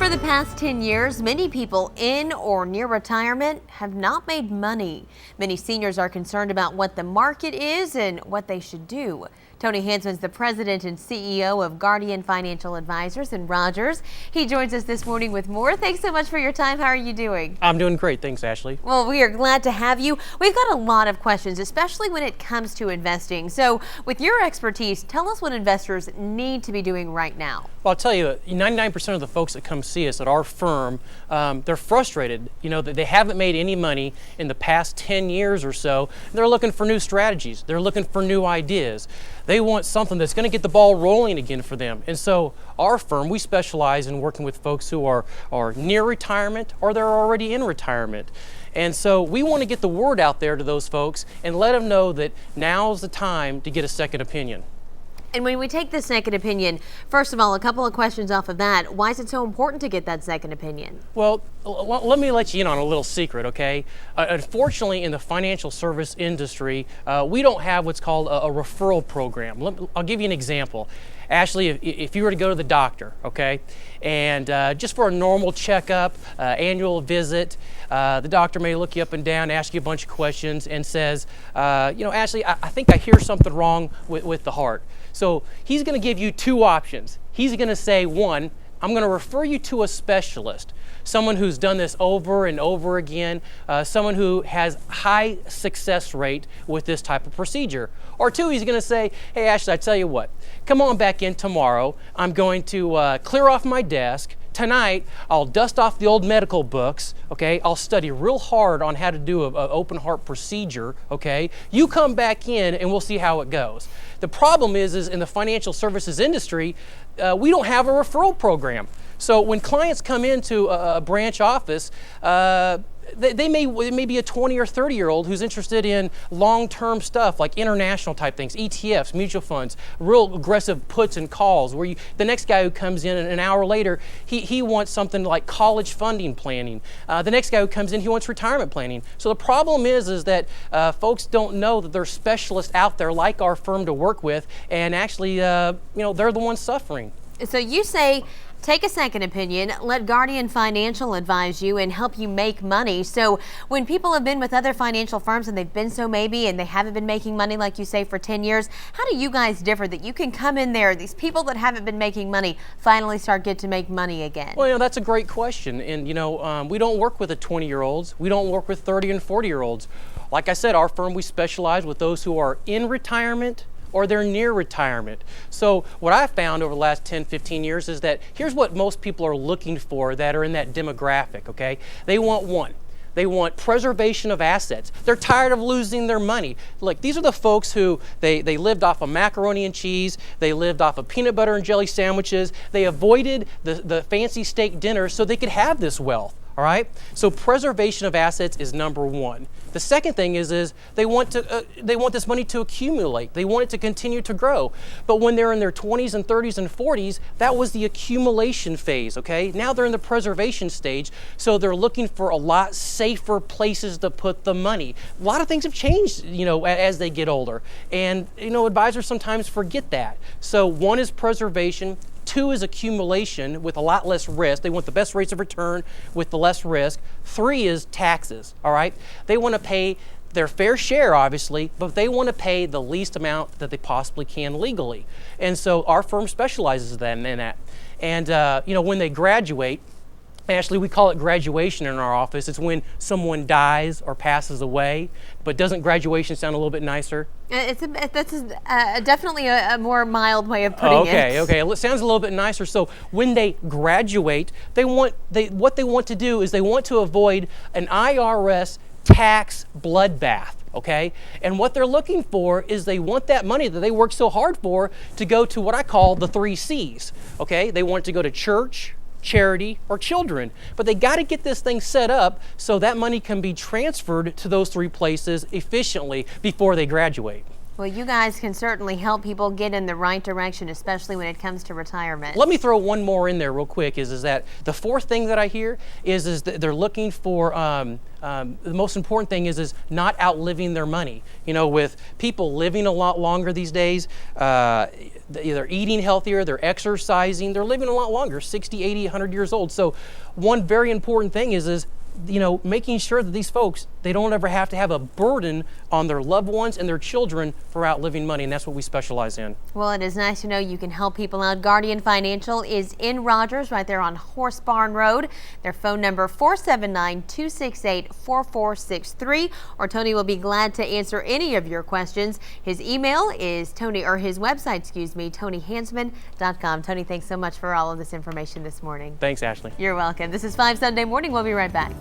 For the past 10 years, many people in or near retirement have not made money. Many seniors are concerned about what the market is and what they should do. Tony Hansmann is the president and CEO of Guardian Financial Advisors in Rogers. He joins us this morning with more. Thanks so much for your time. How are you doing? I'm doing great. Thanks, Ashley. Well, we are glad to have you. We've got a lot of questions, especially when it comes to investing. So with your expertise, tell us what investors need to be doing right now. Well, I'll tell you, 99% of the folks that come see us at our firm, they're frustrated, that they haven't made any money in the past 10 years or so. They're looking for new strategies. They're looking for new ideas. They want something that's going to get the ball rolling again for them. And so our firm, we specialize in working with folks who are near retirement or they're already in retirement. And so we want to get the word out there to those folks and let them know that now's the time to get a second opinion. And when we take the second opinion, first of all, a couple of questions off of that. Why is it so important to get that second opinion? Well, let me let you in on a little secret, okay? Unfortunately, in the financial service industry, we don't have what's called a referral program. I'll give you an example. Ashley, if you were to go to the doctor, okay, and just for a normal checkup, annual visit, the doctor may look you up and down, ask you a bunch of questions, and says, Ashley, I think I hear something wrong with the heart. So he's going to give you two options. He's going to say, one, I'm going to refer you to a specialist, someone who's done this over and over again, someone who has high success rate with this type of procedure. Or two, he's going to say, hey, Ashley, I tell you what, come on back in tomorrow. I'm going to clear off my desk. Tonight, I'll dust off the old medical books, okay? I'll study real hard on how to do an open heart procedure, okay? You come back in and we'll see how it goes. The problem is in the financial services industry, we don't have a referral program. So when clients come into a branch office, it may be a 20 or 30-year-old who's interested in long-term stuff like international type things, ETFs, mutual funds, real aggressive puts and calls, where the next guy who comes in an hour later, he wants something like college funding planning. The next guy who comes in, he wants retirement planning. So the problem is that folks don't know that there's specialists out there like our firm to work with, and actually, they're the ones suffering. So you say, take a second opinion, let Guardian Financial advise you and help you make money. So when people have been with other financial firms and they've been so maybe and they haven't been making money, like you say, for 10 years, how do you guys differ that you can come in there, these people that haven't been making money finally get to make money again? Well, that's a great question. And, we don't work with the 20-year-olds. We don't work with 30 and 40-year-olds. Like I said, our firm, we specialize with those who are in retirement or they're near retirement. So what I've found over the last 10, 15 years is that here's what most people are looking for that are in that demographic, okay? They want preservation of assets. They're tired of losing their money. Look, these are the folks who, they lived off of macaroni and cheese, they lived off of peanut butter and jelly sandwiches, they avoided the fancy steak dinners so they could have this wealth. All right. So preservation of assets is number one. The second thing is they want this money to accumulate. They want it to continue to grow. But when they're in their 20s and 30s and 40s, that was the accumulation phase. Okay. Now they're in the preservation stage, so they're looking for a lot safer places to put the money. A lot of things have changed, as they get older, and advisors sometimes forget that. So one is preservation. Two is accumulation with a lot less risk. They want the best rates of return with the less risk. Three is taxes, all right? They want to pay their fair share, obviously, but they want to pay the least amount that they possibly can legally. And so our firm specializes in that. And, when they graduate, Ashley, we call it graduation in our office. It's when someone dies or passes away. But doesn't graduation sound a little bit nicer? That's definitely a more mild way of putting it. Okay. It sounds a little bit nicer. So when they graduate, what they want to do is they want to avoid an IRS tax bloodbath. Okay? And what they're looking for is they want that money that they worked so hard for to go to what I call the 3 C's. Okay? They want it to go to church, charity, or children. But they got to get this thing set up so that money can be transferred to those 3 places efficiently before they graduate. Well, you guys can certainly help people get in the right direction, especially when it comes to retirement. Let me throw one more in there real quick. Is that the fourth thing that I hear is that they're looking for the most important thing is not outliving their money. You know, with people living a lot longer these days, they're eating healthier, they're exercising, they're living a lot longer, 60, 80, 100 years old. So one very important thing is you know, making sure that these folks, they don't ever have to have a burden on their loved ones and their children for outliving money, and that's what we specialize in. Well, it is nice to know you can help people out. Guardian Financial is in Rogers, right there on Horse Barn Road. Their phone number 479-268-4463, or Tony will be glad to answer any of your questions. His email is his website, TonyHansmann.com. Tony, thanks so much for all of this information this morning. Thanks, Ashley. You're welcome. This is 5 Sunday Morning. We'll be right back.